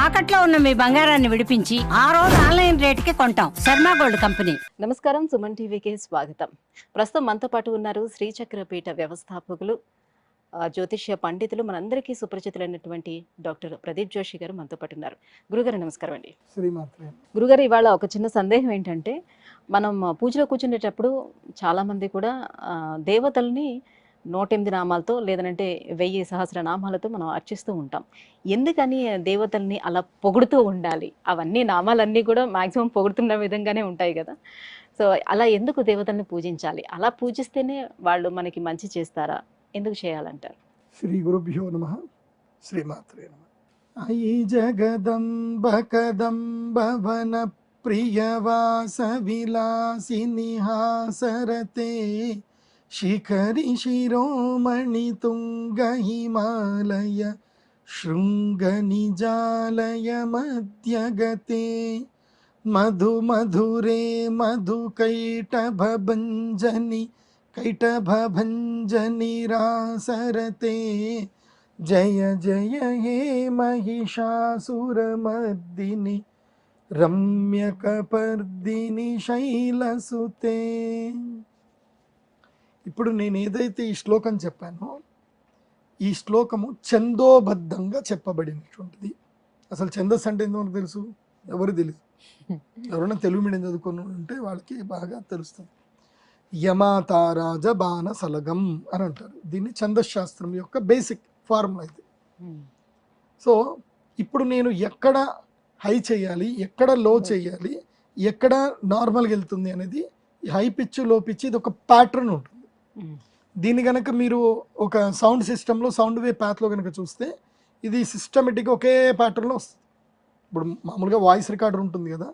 తాకట్లో ఉన్న మీ బంగారాన్ని విడిపించి ఆ రోజు ఆన్లైన్ రేటుకి కొంటాం. Sharma gold company. నమస్కారం, సుమన్ టీవీకి స్వాగతం. ప్రస్తుతం మనతో పాటు ఉన్నారు శ్రీచక్రపీఠ వ్యవస్థాపకులు, జ్యోతిష్య పండితులు, మనందరికీ సుపరిచితులైనటువంటి డాక్టర్ ప్రదీప్ జోషి గారు మనతో పాటు ఉన్నారు. గురుగారు నమస్కారం అండి. శ్రీమాత్రే. గురుగారు, ఇవాళ ఒక చిన్న సందేహం ఏంటంటే, మనం పూజలో కూర్చునేటప్పుడు చాలామంది కూడా దేవతల్ని 108 నామాలతో లేదంటే 1000 సహస్ర నామాలతో మనం అర్చిస్తూ ఉంటాం. ఎందుకని దేవతల్ని అలా పొగుడుతూ ఉండాలి? అవన్నీ నామాలన్నీ కూడా మాక్సిమం పొగుడుతున్న విధంగానే ఉంటాయి కదా. సో అలా ఎందుకు దేవతల్ని పూజించాలి? అలా పూజిస్తేనే వాళ్ళు మనకి మంచి చేస్తారా? ఎందుకు చేయాలంటారు? శ్రీ గురుభ్యో నమః. శ్రీమాత్రే నమః. అయి జగదంబ కదంబ వన ప్రియవాస విలాసిని హాసరతే శిఖరి శిరోమణి తుంగ హిమాలయ శృంగ నిజాలయ మధ్యగతే మధు మధురే మధు కైటభంజని కైటభంజని రాసరతే జయ జయ హే మహిషాసురమర్దిని రమ్యకపర్దిని శైలసుతే. ఇప్పుడు నేను ఏదైతే ఈ శ్లోకం చెప్పానో, ఈ శ్లోకము ఛందోబద్ధంగా చెప్పబడినటువంటిది. అసలు ఛందస్సు అంటే ఏందో మనకు తెలుసు? ఎవరు తెలియదు. ఎవరైనా తెలుగు మీడియం చదువుకొని ఉంటే వాళ్ళకి బాగా తెలుస్తుంది. యమాతారాజ బాణ సలగం అని అంటారు. దీన్ని ఛందశాస్త్రం యొక్క బేసిక్ ఫార్ములా ఇది. సో ఇప్పుడు నేను ఎక్కడ హై చేయాలి, ఎక్కడ లో చేయాలి, ఎక్కడ నార్మల్గా వెళ్తుంది అనేది, హై పిచ్ లో పిచ్ ఇది ఒక ప్యాటర్న్ ఉంటుంది. దీన్ని కనుక మీరు ఒక సౌండ్ సిస్టంలో సౌండ్ వే ప్యాత్లో కనుక చూస్తే ఇది సిస్టమేటిక్గా ఒకే ప్యాటర్న్లో వస్తుంది. ఇప్పుడు మామూలుగా వాయిస్ రికార్డర్ ఉంటుంది కదా,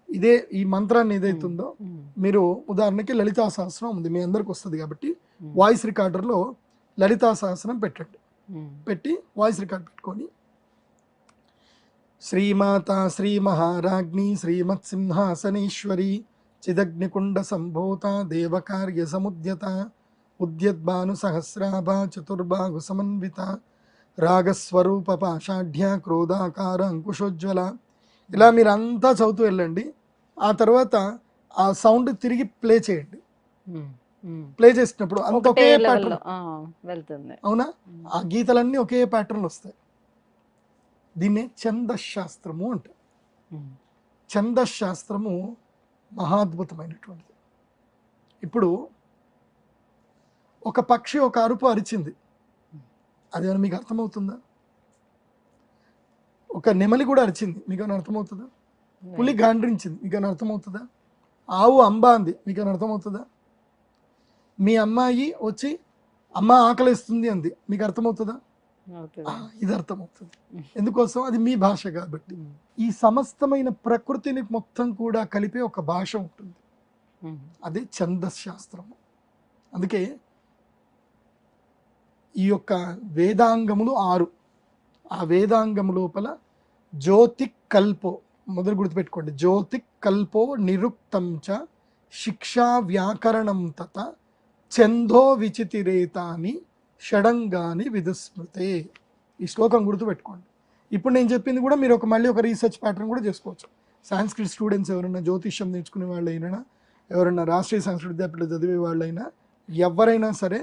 ఇదే ఈ మంత్రాన్ని ఏదైతుందో, మీరు ఉదాహరణకి లలితా సహస్రం ఉంది, మీ అందరికి వస్తుంది కాబట్టి వాయిస్ రికార్డర్లో లలితా సహస్రం పెట్టండి. పెట్టి వాయిస్ రికార్డ్ పెట్టుకొని శ్రీమాత శ్రీ మహారాజ్ఞి శ్రీమత్ సింహాసనేశ్వరి చిదగ్నికుండ సంభూత దేవకార్య సముద్యత ఉద్యద్భాను సహస్రాభ చతుర్బాహు సమన్విత రాగస్వరూప పాషాఢ్య క్రోధాకార అంకుశోజ్వల. ఇలా మీరు అంతా చదువుతూ వెళ్ళండి. ఆ తర్వాత ఆ సౌండ్ తిరిగి ప్లే చేయండి. ప్లే చేసినప్పుడు అంత ఒకే ప్యాటర్న్ వెళ్తుంది. అవునా? ఆ గీతలన్నీ ఒకే ప్యాటర్న్ వస్తాయి. దీన్నే ఛందశాస్త్రము అంటారు. ఛందశాస్త్రము మహాద్భుతమైనటువంటిది. ఇప్పుడు ఒక పక్షి ఒక అరుపు అరిచింది, అదేమైనా మీకు అర్థమవుతుందా? ఒక నెమలి కూడా అరిచింది, మీకు ఏమైనా అర్థమవుతుందా? పులి గాండ్రించింది, మీకు ఏమైనా అర్థమవుతుందా? ఆవు అంబా అంది, మీకు ఏమైనా అర్థమవుతుందా? మీ అమ్మాయి వచ్చి అమ్మ ఆకలిస్తుంది అంది, మీకు అర్థమవుతుందా? ఇది అర్థమవుతుంది. ఎందుకోసం? అది మీ భాష కాబట్టి. ఈ సమస్తమైన ప్రకృతిని మొత్తం కూడా కలిపే ఒక భాష ఉంటుంది, అదే ఛందశాస్త్రము. అందుకే ఈ యొక్క వేదాంగములు 6. ఆ వేదాంగము లోపల జ్యోతి కల్పో, మొదలు గుర్తుపెట్టుకోండి, జ్యోతి కల్పో నిరుక్తం చ శిక్షా వ్యాకరణం తత ఛందో విచితిరేతాని షడంగాని విదుస్మృతే. ఈ శ్లోకం గుర్తుపెట్టుకోండి. ఇప్పుడు నేను చెప్పింది కూడా మీరు మళ్ళీ ఒక రీసెర్చ్ ప్యాటర్న్ కూడా చేసుకోవచ్చు. సాంస్క్రిట్ స్టూడెంట్స్ ఎవరైనా, జ్యోతిష్యం నేర్చుకునే వాళ్ళైనా, ఎవరైనా రాష్ట్రీయ సంస్కృత విద్యాపీఠంలో చదివే వాళ్ళైనా, ఎవరైనా సరే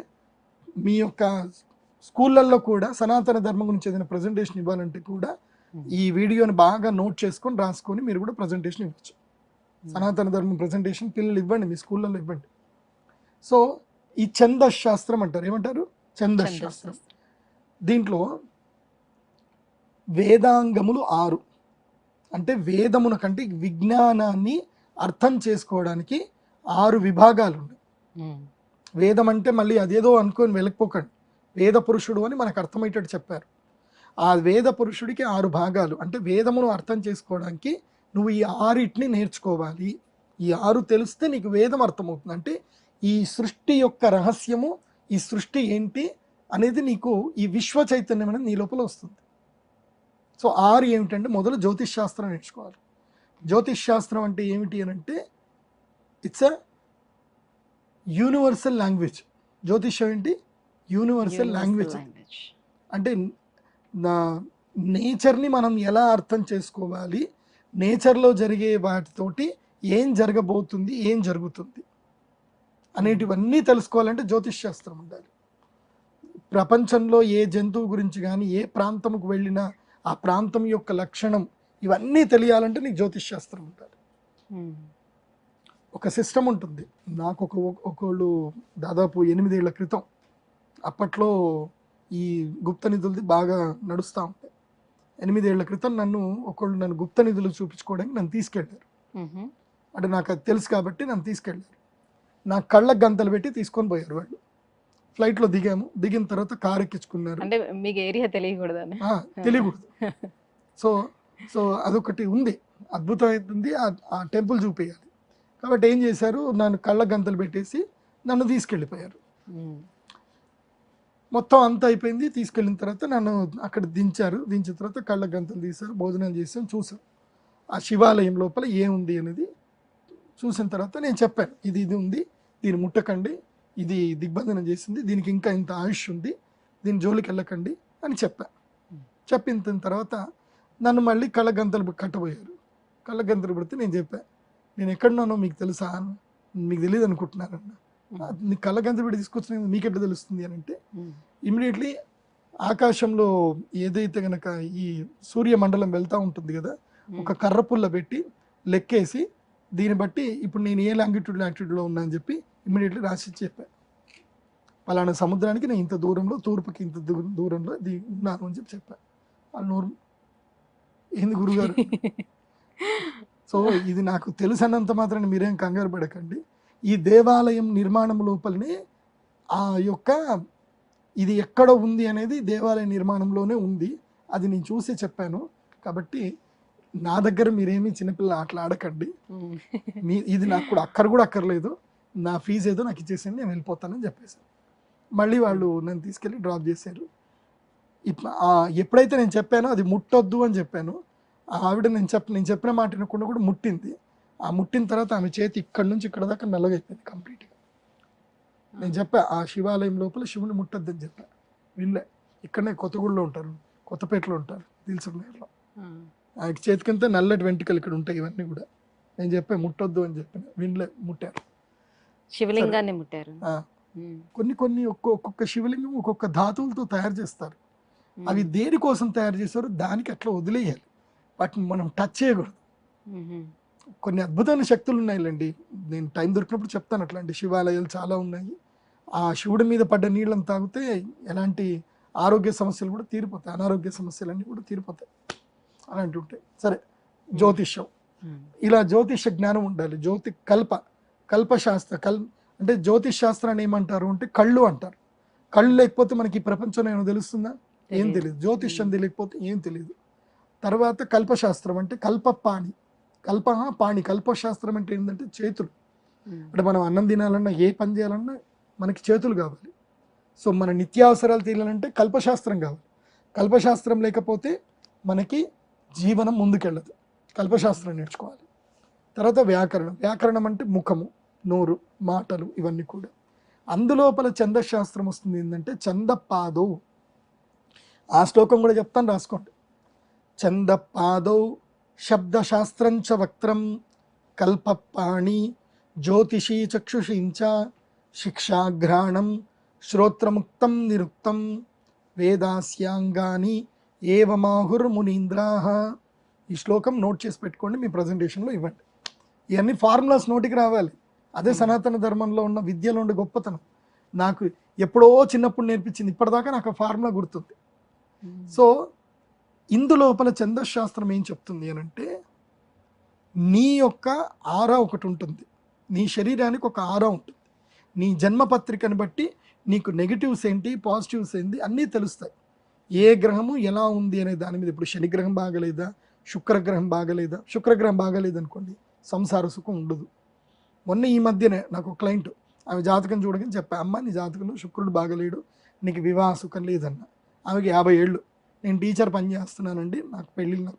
మీ యొక్క స్కూళ్ళల్లో కూడా సనాతన ధర్మం గురించి ఏదైనా ప్రజెంటేషన్ ఇవ్వాలంటే కూడా ఈ వీడియోని బాగా నోట్ చేసుకొని రాసుకొని మీరు కూడా ప్రజెంటేషన్ ఇవ్వచ్చు. సనాతన ధర్మం ప్రజెంటేషన్ పిల్లలు ఇవ్వండి, మీ స్కూళ్ళల్లో ఇవ్వండి. సో ఈ ఛందశాస్త్రం అంటారు. ఏమంటారు? ఛందశాస్త్రం. దీంట్లో వేదాంగములు 6. అంటే వేదమున కంటే విజ్ఞానాన్ని అర్థం చేసుకోవడానికి 6 విభాగాలు ఉన్నాయి. వేదం అంటే మళ్ళీ అదేదో అనుకొని వెళ్ళకపోకండి. వేద పురుషుడు అని మనకు అర్థమయ్యేటట్టు చెప్పారు. ఆ వేద పురుషుడికి 6 భాగాలు. అంటే వేదమును అర్థం చేసుకోవడానికి నువ్వు ఈ 6 నేర్చుకోవాలి. ఈ 6 తెలిస్తే నీకు వేదం అర్థమవుతుంది. అంటే ఈ సృష్టి యొక్క రహస్యము, ఈ సృష్టి ఏంటి అనేది నీకు ఈ విశ్వ చైతన్యం అనేది నీ లోపల వస్తుంది. సో 6 ఏమిటంటే, మొదలు జ్యోతిష్ శాస్త్రం నేర్చుకోవాలి. జ్యోతిష్ శాస్త్రం అంటే ఏమిటి అని అంటే, ఇట్స్ అ యూనివర్సల్ లాంగ్వేజ్. జ్యోతిష్యం ఏంటి? Universal language. అంటే నేచర్ని మనం ఎలా అర్థం చేసుకోవాలి, నేచర్లో జరిగే వాటితోటి ఏం జరగబోతుంది, ఏం జరుగుతుంది అనేటివన్నీ తెలుసుకోవాలంటే జ్యోతిష్ శాస్త్రం ఉండాలి. ప్రపంచంలో ఏ జంతువు గురించి కానీ ఏ ప్రాంతంకు వెళ్ళినా ఆ ప్రాంతం యొక్క లక్షణం ఇవన్నీ తెలియాలంటే నీకు జ్యోతిష్ శాస్త్రం ఉండాలి. ఒక సిస్టమ్ ఉంటుంది. నాకు ఒకళ్ళు దాదాపు 8 ఏళ్ల క్రితం, అప్పట్లో ఈ గుప్త నిధులది బాగా నడుస్తూ ఉంటాయి. 8 ఏళ్ల క్రితం నన్ను గుప్త నిధులు చూపించుకోవడానికి నన్ను తీసుకెళ్ళారు. అంటే నాకు అది తెలుసు కాబట్టి నన్ను తీసుకెళ్ళారు. నా కళ్ళకు గంతలు పెట్టి తీసుకొని పోయారు వాళ్ళు. ఫ్లైట్లో దిగాము. దిగిన తర్వాత కారు ఎక్కించుకున్నారు. అంటే మీకు ఏరియా తెలియకూడదని? తెలియకూడదు. సో అదొకటి ఉంది, అద్భుతమైంది. ఆ టెంపుల్ చూపించాలి కాబట్టి ఏం చేశారు, నన్ను కళ్ళ గంతలు పెట్టేసి నన్ను తీసుకెళ్ళిపోయారు. మొత్తం అంతా అయిపోయింది. తీసుకెళ్ళిన తర్వాత నన్ను అక్కడ దించారు. దించిన తర్వాత కళ్ళ గంతలు తీశారు, భోజనం చేసాం, చూసాం ఆ శివాలయం లోపల ఏముంది అనేది. చూసిన తర్వాత నేను చెప్పాను, ఇది ఉంది, దీన్ని ముట్టకండి, ఇది దిగ్బంధనం చేసింది, దీనికి ఇంకా ఇంత ఆయుష్ ఉంది, దీని జోలికి వెళ్ళకండి అని చెప్పాను. చెప్పిన తర్వాత నన్ను మళ్ళీ కళ్ళగంతలు కట్టబోయారు. కళ్ళగంతలు పెడితే నేను చెప్పాను, నేను ఎక్కడున్నానో మీకు తెలుసా, మీకు తెలియదు అనుకుంటున్నారన్న. నీ కళ్ళగంతలు పెట్టి తీసుకొచ్చిన మీకు ఎట్లా తెలుస్తుంది అని అంటే, ఇమ్మీడియట్లీ ఆకాశంలో ఏదైతే కనుక ఈ సూర్యమండలం వెళ్తూ ఉంటుంది కదా, ఒక కర్ర పుల్ల పెట్టి లెక్కేసి దీన్ని బట్టి ఇప్పుడు నేను ఏ లాంగిట్యూడ్లో ఉన్నా అని చెప్పి ఇమ్మీడియట్లీ రాసి చెప్పాను. పలానా సముద్రానికి నేను ఇంత దూరంలో, తూర్పుకి ఇంత దూరంలో ఉన్నాను అని చెప్పాను. వాళ్ళు నోరు ఏంది గురుగారు. సో ఇది నాకు తెలుసన్నంత మాత్రాన్ని మీరేం కంగారు పడకండి. ఈ దేవాలయం నిర్మాణం లోపలనే ఆ యొక్క ఇది ఎక్కడ ఉంది అనేది దేవాలయ నిర్మాణంలోనే ఉంది. అది నేను చూసి చెప్పాను. కాబట్టి నా దగ్గర మీరేమీ చిన్నపిల్లలు ఆటలు ఆడకండి. ఇది నాకు కూడా అక్కర్లేదు, నా ఫీజు ఏదో నాకు ఇచ్చేసండి, నేను వెళ్ళిపోతానని చెప్పేసాను. మళ్ళీ వాళ్ళు నన్ను తీసుకెళ్ళి డ్రాప్ చేశారు. ఎప్పుడైతే నేను చెప్పానో అది ముట్టొద్దు అని చెప్పాను, ఆవిడ నేను చెప్పిన మాట వినకుండా కూడా ముట్టింది. ఆ ముట్టిన తర్వాత ఆమె చేతి ఇక్కడ నుంచి ఇక్కడ దాకా నల్లగైపోయింది కంప్లీట్గా. నేను చెప్పా, ఆ శివాలయం లోపల శివుని ముట్టొద్దని చెప్పా. వీళ్ళే ఇక్కడనే కొత్తగూడలో ఉంటారు, కొత్తపేటలో ఉంటారు, దిల్సుఖ్నగర్లో. ఆ చేతికంతా నల్లటి వెంట్రుకలు ఇక్కడ ఉంటాయి. ఇవన్నీ కూడా నేను చెప్పా ముట్టొద్దు అని చెప్పాను. వీళ్ళే ముట్టారు, శివలింగాన్ని ముట్టారు. కొన్ని ఒక్కొక్క శివలింగం ఒక్కొక్క ధాతువులతో తయారు చేస్తారు. అవి దేనికోసం తయారు చేస్తారో దానికి అట్లా వదిలేయాలి, వాటిని మనం టచ్ చేయకూడదు. కొన్ని అద్భుతమైన శక్తులు ఉన్నాయిలేండి, నేను టైం దొరికినప్పుడు చెప్తాను. అట్లాంటి శివాలయాలు చాలా ఉన్నాయి. ఆ శివుడి మీద పడ్డ నీళ్ళని తాగితే ఎలాంటి ఆరోగ్య సమస్యలు కూడా తీరిపోతాయి, అనారోగ్య సమస్యలన్నీ కూడా తీరిపోతాయి, అలాంటివి ఉంటాయి. సరే, జ్యోతిష్యం, ఇలా జ్యోతిష జ్ఞానం ఉండాలి. కల్పశాస్త్ర అంటే జ్యోతిష్ శాస్త్రాన్ని ఏమంటారు అంటే కళ్ళు అంటారు. కళ్ళు లేకపోతే మనకి ఈ ప్రపంచంలో ఏమైనా తెలుస్తుందా? ఏం తెలియదు. జ్యోతిష్యం తెలియకపోతే ఏం తెలియదు. తర్వాత కల్పశాస్త్రం అంటే కల్పపాణి, కల్పశాస్త్రం అంటే ఏంటంటే చేతులు. అంటే మనం అన్నం తినాలన్నా, ఏ పని చేయాలన్నా మనకి చేతులు కావాలి. సో మన నిత్యావసరాలు తీరాలంటే కల్పశాస్త్రం కావాలి. కల్పశాస్త్రం లేకపోతే మనకి జీవనం ముందుకెళ్ళదు. కల్పశాస్త్రం నేర్చుకోవాలి. తర్వాత వ్యాకరణం అంటే ముఖము, నోరు, మాటలు, ఇవన్నీ కూడా. అందులోపల ఛందశాస్త్రం వస్తుంది. ఏంటంటే ఛందపాదౌ, ఆ శ్లోకం కూడా చెప్తాను, రాసుకోండి. ఛందపాదౌ శబ్దశాస్త్రంచ వక్త్రం కల్పపాణి జ్యోతిషీ చక్షుషీంచ శిక్షాఘ్రాణం శ్రోత్రముక్తం నిరుక్తం వేదాస్యాంగాని ఏవమాహుర్మునీంద్రాః. ఈ శ్లోకం నోట్ చేసి పెట్టుకోండి, మీ ప్రజెంటేషన్లో ఇవ్వండి. ఇవన్నీ ఫార్ములాస్ నోటికి రావాలి. అదే సనాతన ధర్మంలో ఉన్న విద్యలో ఉండే గొప్పతనం. నాకు ఎప్పుడో చిన్నప్పుడు నేర్పించింది, ఇప్పటిదాకా నాకు ఆ ఫార్ములా గుర్తుంది. సో ఇందులోపల ఛందశాస్త్రం ఏం చెప్తుంది అని అంటే, నీ యొక్క ఆరా ఒకటి ఉంటుంది, నీ శరీరానికి ఒక ఆరా ఉంటుంది. నీ జన్మపత్రికను బట్టి నీకు నెగిటివ్స్ ఏంటి, పాజిటివ్స్ ఏంటి అన్నీ తెలుస్తాయి. ఏ గ్రహము ఎలా ఉంది అనే దాని మీద. ఇప్పుడు శనిగ్రహం బాగలేదా, శుక్రగ్రహం బాగలేదా? శుక్రగ్రహం బాగలేదనుకోండి, సంసార సుఖం ఉండదు. మొన్న ఈ మధ్యనే నాకు ఒక క్లయింట్, ఆమె జాతకం చూడగానే చెప్పా, అమ్మ నీ జాతకంలో శుక్రుడు బాగలేడు, నీకు వివాహ సుఖం లేదన్న. ఆమెకి 50 ఏళ్ళు. నేను టీచర్ పని చేస్తున్నానండి, నాకు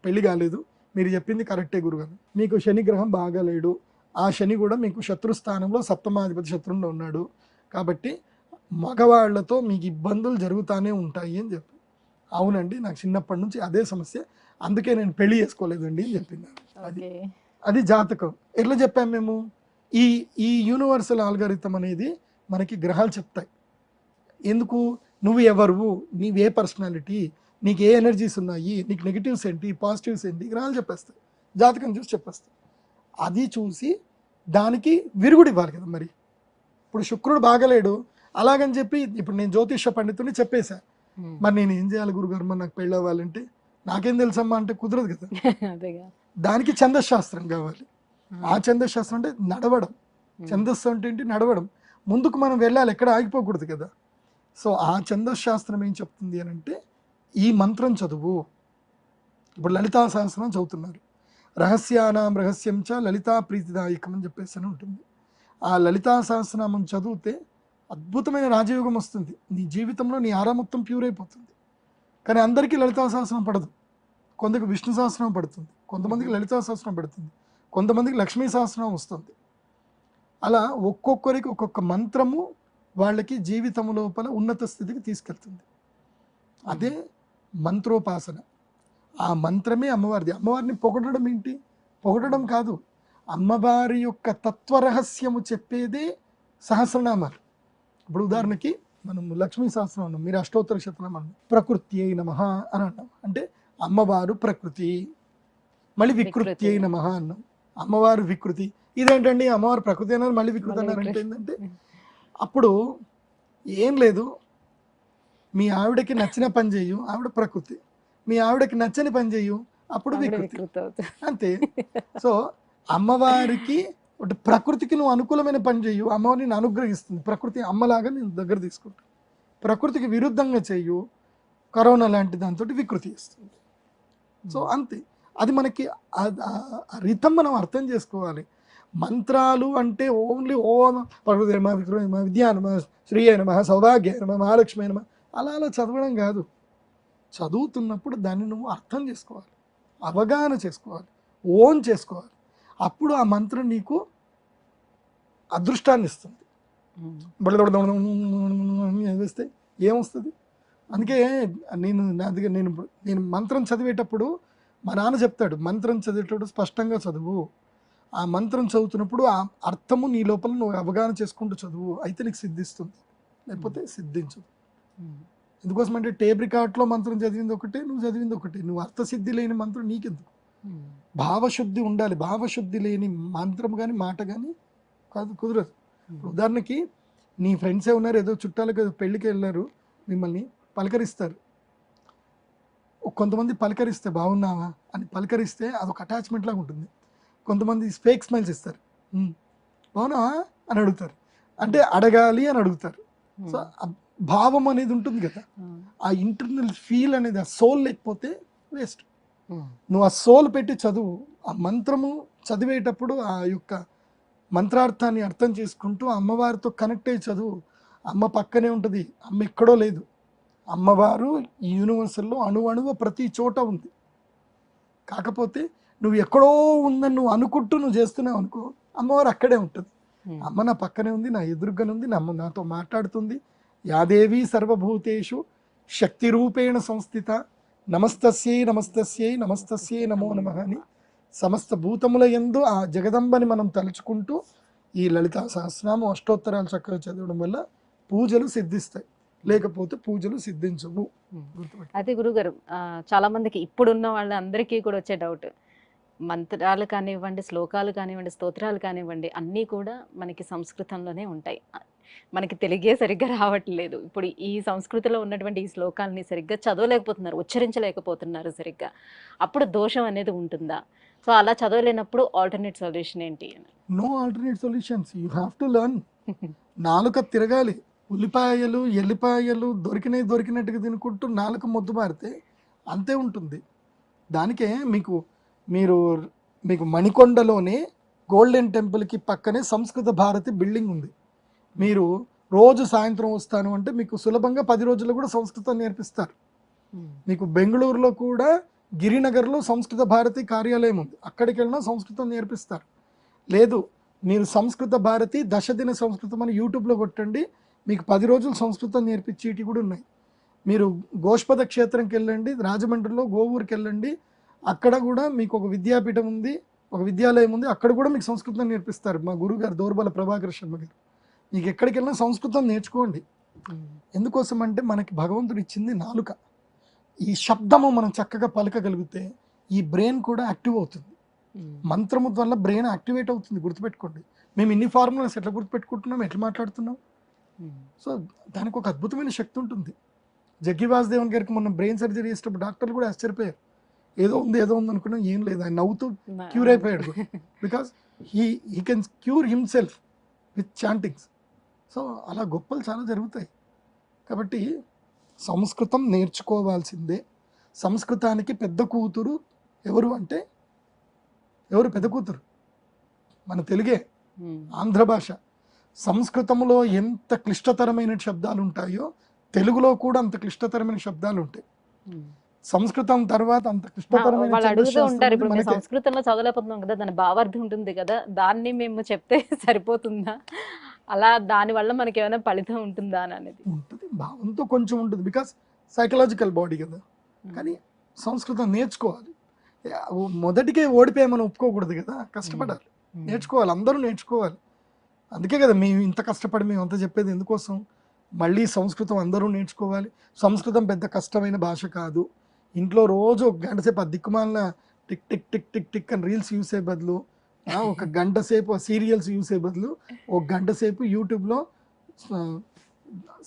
పెళ్ళి కాలేదు, మీరు చెప్పింది కరెక్టే గురుగారు. మీకు శనిగ్రహం బాగలేడు, ఆ శని కూడా మీకు శత్రుస్థానంలో సప్తమాధిపతి శత్రువులో ఉన్నాడు, కాబట్టి మగవాళ్లతో మీకు ఇబ్బందులు జరుగుతూనే ఉంటాయి అని చెప్పి. అవునండి నాకు చిన్నప్పటి నుంచి అదే సమస్య, అందుకే నేను పెళ్లి చేసుకోలేదండి అని చెప్పింది. అది ఓకే. అది జాతకం. ఎట్లా చెప్పాం మేము? ఈ ఈ యూనివర్సల్ ఆల్గారిథం అనేది మనకి గ్రహాలు చెప్తాయి. ఎందుకు? నువ్వు ఎవరు, నీవే పర్సనాలిటీ, నీకు ఏ ఎనర్జీస్ ఉన్నాయి, నీకు నెగిటివ్స్ ఏంటి, పాజిటివ్స్ ఏంటి, గ్రహాలు చెప్పేస్తాయి. జాతకం చూసి చెప్పేస్తాయి. అది చూసి దానికి విరుగుడు ఇవ్వాలి కదా మరి. ఇప్పుడు శుక్రుడు బాగలేడు అలాగని చెప్పి ఇప్పుడు నేను జ్యోతిష పండితుని చెప్పేశా, మరి నేను ఏం చేయాలి గురుగారు, మరి నాకు పెళ్ళి అవ్వాలంటే నాకేం తెలుసమ్మా అంటే కుదరదు కదా. అదేగా. దానికి ఛందశాస్త్రం కావాలి. ఆ ఛందశాస్త్రం అంటే నడవడం. ఛందస్సు అంటే ఏంటి? నడవడం. ముందుకు మనం వెళ్ళాలి, ఎక్కడ ఆగిపోకూడదు కదా. సో ఆ ఛందశాస్త్రం ఏం చెప్తుంది అని అంటే ఈ మంత్రం చదువు. ఇప్పుడు లలితా సహస్రం చదువుతున్నారు, రహస్యానాం రహస్యం చ లలితా ప్రీతిదాయకం అని చెప్పేసి అని ఉంటుంది. ఆ లలితా సహస్రనామం చదివితే అద్భుతమైన రాజయోగం వస్తుంది. నీ జీవితంలో నీ ఆరా మొత్తం ప్యూర్ అయిపోతుంది. కానీ అందరికీ లలితా సహస్రం పడదు. కొందరికి విష్ణు సహస్రం పడుతుంది, కొంతమందికి లలితా సహస్రం పడుతుంది, కొంతమందికి లక్ష్మీ సహస్రం వస్తుంది. అలా ఒక్కొక్కరికి ఒక్కొక్క మంత్రము వాళ్ళకి జీవితం లోపల ఉన్నత స్థితికి తీసుకెళ్తుంది. అదే మంత్రోపాసన. ఆ మంత్రమే అమ్మవారిది. అమ్మవారిని పొగడడం ఏంటి? పొగడడం కాదు, అమ్మవారి యొక్క తత్వరహస్యము చెప్పేదే సహస్రనామాలు. ఇప్పుడు ఉదాహరణకి మనం లక్ష్మీ సహస్రం అన్నాం, మీరు అష్టోత్తర శతనామం అన్నాం. ప్రకృతి అయి నమః అని అన్నాం, అంటే అమ్మవారు ప్రకృతి. మళ్ళీ వికృతి అయి నమః అన్నాం, అమ్మవారు వికృతి. ఇదేంటండి అమ్మవారు ప్రకృతి అన్నారు మళ్ళీ వికృతి అన్నారు అంటే ఏంటంటే, అప్పుడు ఏం లేదు, మీ ఆవిడకి నచ్చిన పని చేయు, ఆవిడ ప్రకృతి. మీ ఆవిడకి నచ్చని పని చేయు, అప్పుడు వికృతి. అంతే. సో అమ్మవారికి అంటే ప్రకృతికి నువ్వు అనుకూలమైన పని చేయు, అమ్మవారి నేను అనుగ్రహిస్తుంది. ప్రకృతి అమ్మలాగా నేను దగ్గర తీసుకుంటాను. ప్రకృతికి విరుద్ధంగా చేయు, కరోనా లాంటి దాంతో వికృతి ఇస్తుంది. సో అంతే. అది మనకి రితం మనం అర్థం చేసుకోవాలి. మంత్రాలు అంటే ఓన్లీ ఓం ప్రకృతి నమః, వికృతి నమః, విద్యా నమః, శ్రీ అయిన నమః, సౌభాగ్య నమః, మహాలక్ష్మి నమః అలా చదవడం కాదు. చదువుతున్నప్పుడు దాన్ని నువ్వు అర్థం చేసుకోవాలి, అవగాహన చేసుకోవాలి, ఓన్ చేసుకోవాలి. అప్పుడు ఆ మంత్రం నీకు అదృష్టాన్ని ఇస్తుంది. వేస్తే ఏమొస్తుంది? అందుకే నేను మంత్రం చదివేటప్పుడు మా నాన్న చెప్తాడు, మంత్రం చదివేటప్పుడు స్పష్టంగా చదువు. ఆ మంత్రం చదువుతున్నప్పుడు ఆ అర్థము నీ లోపల నువ్వు అవగాహన చేసుకుంటూ చదువు, అయితే నీకు సిద్ధిస్తుంది, లేకపోతే సిద్ధించదు. ఎందుకోసం అంటే టేప్ రికార్డ్లో మంత్రం చదివింది ఒకటే, నువ్వు చదివింది ఒకటే. నువ్వు అర్థసిద్ధి లేని మంత్రం నీకెందుకు? భావశుద్ధి ఉండాలి. భావశుద్ధి లేని మంత్రం కానీ మాట కానీ కాదు, కుదరదు. ఉదాహరణకి నీ ఫ్రెండ్సే ఉన్నారు, ఏదో చుట్టాలకు పెళ్ళికి వెళ్ళారు, మిమ్మల్ని పలకరిస్తారు. కొంతమంది పలకరిస్తే బాగున్నావా అని పలకరిస్తే అదొక అటాచ్మెంట్ లాగా ఉంటుంది. కొంతమంది ఫేక్ స్మైల్స్ ఇస్తారు, బాగున్నావా అని అడుగుతారు, అంటే అడగాలి అని అడుగుతారు. సో భావం అనేది ఉంటుంది కదా, ఆ ఇంటర్నల్ ఫీల్ అనేది, ఆ సోల్ లేకపోతే వేస్ట్. నువ్వు ఆ సోల్ పెట్టి చదువు. ఆ మంత్రము చదివేటప్పుడు ఆ యొక్క మంత్రార్థాన్ని అర్థం చేసుకుంటూ అమ్మవారితో కనెక్ట్ అయ్యి చదువు. అమ్మ పక్కనే ఉంటుంది, అమ్మ ఎక్కడో లేదు. అమ్మవారు ఈ యూనివర్సల్లో అణువణువ ప్రతి చోట ఉంది. కాకపోతే నువ్వు ఎక్కడో ఉందని నువ్వు అనుకుంటూ నువ్వు చేస్తున్నావు అనుకో, అమ్మవారు అక్కడే ఉంటుంది. అమ్మ నా పక్కనే ఉంది, నా ఎదురుగానే ఉంది, నాతో మాట్లాడుతుంది. యాదేవి సర్వభూతేషు శక్తి రూపేణ సంస్థిత నమస్తస్యై నమస్తస్యై నమస్తస్యై నమో నమః అని సమస్త భూతముల యందు ఆ జగదంబని మనం తలుచుకుంటూ ఈ లలితా సహస్రనామం అష్టోత్తరాలు చక్కగా చదవడం వల్ల పూజలు సిద్ధిస్తాయి, లేకపోతే పూజలు సిద్ధించవు. అయితే గురుగారు, చాలా మందికి ఇప్పుడున్న వాళ్ళందరికీ కూడా వచ్చే డౌట్, మంత్రాలు కానివ్వండి, శ్లోకాలు కానివ్వండి, స్తోత్రాలు కానివ్వండి, అన్నీ కూడా మనకి సంస్కృతంలోనే ఉంటాయి. మనకి తెలుగే సరిగ్గా రావట్లేదు. ఇప్పుడు ఈ సంస్కృతిలో ఉన్నటువంటి ఈ శ్లోకాలని సరిగ్గా చదవలేకపోతున్నారు, ఉచ్చరించలేకపోతున్నారు సరిగ్గా. అప్పుడు దోషం అనేది ఉంటుందా? సో అలా చదవలేనప్పుడు ఆల్టర్నేట్ సొల్యూషన్ ఏంటి? No alternate solutions, you have to learn. నాలుక తిరగాలి. ఉల్లిపాయలు ఎల్లిపాయలు దొరికినట్టుగా తినుకుంటూ నాలుక మొద్దు మారితే అంతే ఉంటుంది. దానికే మీకు మణికొండలోనే గోల్డెన్ టెంపుల్కి పక్కనే సంస్కృత భారతి బిల్డింగ్ ఉంది. మీరు రోజు సాయంత్రం వస్తాను అంటే మీకు సులభంగా 10 రోజుల్లో కూడా సంస్కృతం నేర్పిస్తారు. మీకు బెంగళూరులో కూడా గిరినగర్లో సంస్కృత భారతి కార్యాలయం ఉంది, అక్కడికి వెళ్ళినా సంస్కృతం నేర్పిస్తారు. లేదు మీరు సంస్కృత భారతి దశదిన సంస్కృతం అని యూట్యూబ్లో కొట్టండి, మీకు 10 రోజులు సంస్కృతం నేర్పించేటి కూడా ఉన్నాయి. మీరు గోష్పద క్షేత్రంకి వెళ్ళండి, రాజమండ్రిలో గోవూరుకి వెళ్ళండి, అక్కడ కూడా మీకు ఒక విద్యాపీఠం ఉంది, ఒక విద్యాలయం ఉంది, అక్కడ కూడా మీకు సంస్కృతం నేర్పిస్తారు. మా గురుగారు దోర్బల ప్రభాకర్ శర్మ గారు. మీకు ఎక్కడికి వెళ్ళినా సంస్కృతం నేర్చుకోండి. ఎందుకోసం అంటే మనకి భగవంతుడు ఇచ్చింది నాలుక. ఈ శబ్దము మనం చక్కగా పలకగలిగితే ఈ బ్రెయిన్ కూడా యాక్టివ్ అవుతుంది. మంత్రము వల్ల బ్రెయిన్ యాక్టివేట్ అవుతుంది, గుర్తుపెట్టుకోండి. మేము ఇన్ని ఫార్ములాస్ ఎట్లా గుర్తుపెట్టుకుంటున్నాం, ఎట్లా మాట్లాడుతున్నాం. సో దానికి ఒక అద్భుతమైన శక్తి ఉంటుంది. జగ్గి వాసుదేవన్ గారికి మొన్న బ్రెయిన్ సర్జరీ చేసేటప్పుడు డాక్టర్లు కూడా ఆశ్చర్యపోయారు. ఏదో ఉంది అనుకున్నాం, ఏం లేదు, ఆయన నవ్వుతూ క్యూర్ అయిపోయాడు. Because he can cure himself with chantings. So అలా గొప్పలు చాలా జరుగుతాయి. కాబట్టి సంస్కృతం నేర్చుకోవాల్సిందే. సంస్కృతానికి పెద్ద కూతురు ఎవరు అంటే, ఎవరు పెద్ద కూతురు? మన తెలుగే, ఆంధ్ర భాష. సంస్కృతంలో ఎంత క్లిష్టతరమైన శబ్దాలు ఉంటాయో తెలుగులో కూడా అంత క్లిష్టతరమైన శబ్దాలు ఉంటాయి. సంస్కృతం తర్వాత అంత క్లిష్టతరమైన వాళ్ళు అడుగుతూ ఉంటారు, ఇప్పుడు మేము సంస్కృతంలో చదవలేకపోతున్నాం కదా, దాని భావార్థం ఉంటుంది కదా, దాన్ని మేము చెప్తే సరిపోతుందా, అలా దాని వల్ల మనకి ఏమైనా ఫలితం ఉంటుందా అని అనేది ఉంటుంది. భావంతో కొంచెం ఉంటుంది, బికాస్ సైకలాజికల్ బాడీ కదా. కానీ సంస్కృతం నేర్చుకోవాలి. మొదటికే ఓడిపోయామని ఒప్పుకోకూడదు కదా, కష్టపడాలి, నేర్చుకోవాలి, అందరూ నేర్చుకోవాలి. అందుకే కదా మేము ఇంత కష్టపడి మేము అంత చెప్పేది. ఎందుకోసం? మళ్ళీ సంస్కృతం అందరూ నేర్చుకోవాలి. సంస్కృతం పెద్ద కష్టమైన భాష కాదు. ఇంట్లో రోజు ఒక గంట సేపు ఆ దిక్కుమాలిన tick tick tick tick tick అని రీల్స్ చూసే బదులు, ఒక గంట సేపు సీరియల్స్ చూసే బదులు ఒక గంట సేపు యూట్యూబ్లో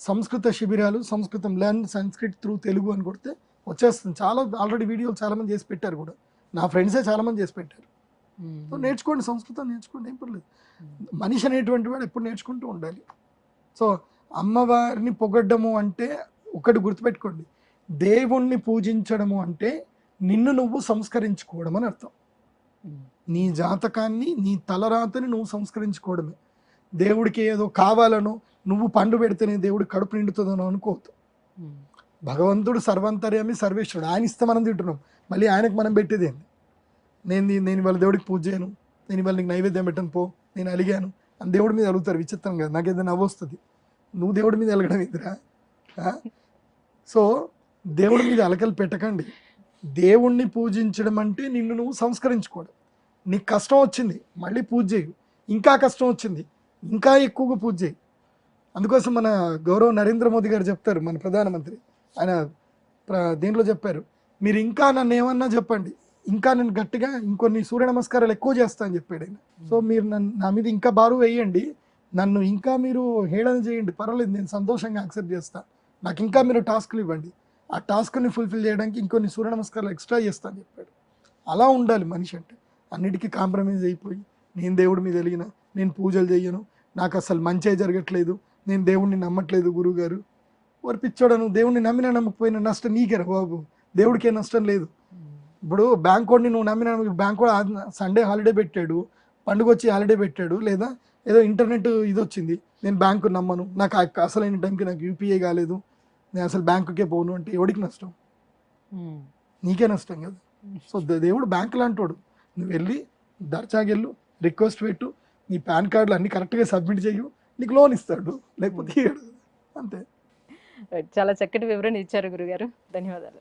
సంస్కృత శిబిరాలు, సంస్కృతం లెర్న్ సంస్కృత్ త్రూ తెలుగు అని కొడితే వచ్చేస్తుంది. చాలా ఆల్రెడీ వీడియోలు చాలామంది చేసి పెట్టారు కూడా, నా ఫ్రెండ్సే చాలామంది చేసి పెట్టారు. సో నేర్చుకోండి, సంస్కృతం నేర్చుకోండి, ఏం పర్లేదు. మనిషి అనేటువంటి వాడు ఎప్పుడు నేర్చుకుంటూ ఉండాలి. సో అమ్మవారిని పొగడ్డము అంటే ఒకటి గుర్తుపెట్టుకోండి, దేవుణ్ణి పూజించడము అంటే నిన్ను నువ్వు సంస్కరించుకోవడం అని అర్థం. నీ జాతకాన్ని, నీ తలరాతని నువ్వు సంస్కరించుకోవడమే. దేవుడికి ఏదో కావాలనో, నువ్వు పండు పెడితేనే దేవుడు కడుపు నిండుతుందనో అనుకోవద్దు. భగవంతుడు సర్వంతర్యామి, సర్వేశ్వరుడు. ఆయన ఇస్తే మనం తింటున్నాం, మళ్ళీ ఆయనకు మనం పెట్టేది ఏంటి? నేను ఇవాళ దేవుడికి పూజ చేయను, నేను ఇవాళ నీకు నైవేద్యం పెట్టను పో, నేను అలిగాను అని దేవుడి మీద అలుగుతారు. విచిత్రం కదా, నాకు ఏదైనా నవ్వు వస్తుంది. నువ్వు దేవుడి మీద అలగడం ఇదిరా. సో దేవుడి మీద అలకలు పెట్టకండి. దేవుణ్ణి పూజించడం అంటే నిన్ను నువ్వు సంస్కరించుకోవడం. నీకు కష్టం వచ్చింది, మళ్ళీ పూజ చేయు. ఇంకా కష్టం వచ్చింది, ఇంకా ఎక్కువగా పూజ చేయి. అందుకోసం మన గౌరవ నరేంద్ర మోదీ గారు చెప్తారు, మన ప్రధానమంత్రి, ఆయన దీంట్లో చెప్పారు, మీరు ఇంకా నన్ను ఏమన్నా చెప్పండి, ఇంకా నేను గట్టిగా ఇంకొన్ని సూర్య నమస్కారాలు ఎక్కువ చేస్తా అని చెప్పాడు ఆయన. సో మీరు నా మీద ఇంకా బారు వేయండి, నన్ను ఇంకా మీరు హేళన చేయండి, పర్వాలేదు, నేను సంతోషంగా యాక్సెప్ట్ చేస్తా. నాకు ఇంకా మీరు టాస్క్లు ఇవ్వండి, ఆ టాస్క్ని ఫుల్ఫిల్ చేయడానికి ఇంకొన్ని సూర్య నమస్కారాలు ఎక్స్ట్రా చేస్తా అని చెప్పాడు. అలా ఉండాలి మనిషి అంటే. అన్నిటికీ కాంప్రమైజ్ అయిపోయి నేను దేవుడి మీద వెలిగిన, నేను పూజలు చేయను, నాకు అసలు మంచే జరగట్లేదు, నేను దేవుడిని నమ్మట్లేదు గురువుగారు. వారు పిచ్చోడను, దేవుడిని నమ్మినా నమ్మకపోయినా నష్టం నీకేరా బాబు, దేవుడికే నష్టం లేదు. ఇప్పుడు బ్యాంక్ వాడిని నువ్వు నమ్మినా, బ్యాంక్ వాడు సండే హాలిడే పెట్టాడు, పండుగ వచ్చి హాలిడే పెట్టాడు, లేదా ఏదో ఇంటర్నెట్ ఇది వచ్చింది, నేను బ్యాంకు నమ్మను, నాకు అసలైన టైంకి నాకు యూపీఐ కాలేదు, నేను అసలు బ్యాంకుకే పోను అంటే ఎవడికి నష్టం? నీకే నష్టం కదా. సో దేవుడు బ్యాంక్ లాంటోడు. నువ్వు వెళ్ళి దర్జాగెళ్ళు, రిక్వెస్ట్ పెట్టు, నీ పాన్ కార్డులు అన్నీ కరెక్ట్గా సబ్మిట్ చేయు, నీకు లోన్ ఇస్తాడు, లేకపోతే అంతే. చాలా చక్కటి వివరణ ఇచ్చారు గురుగారు, ధన్యవాదాలు.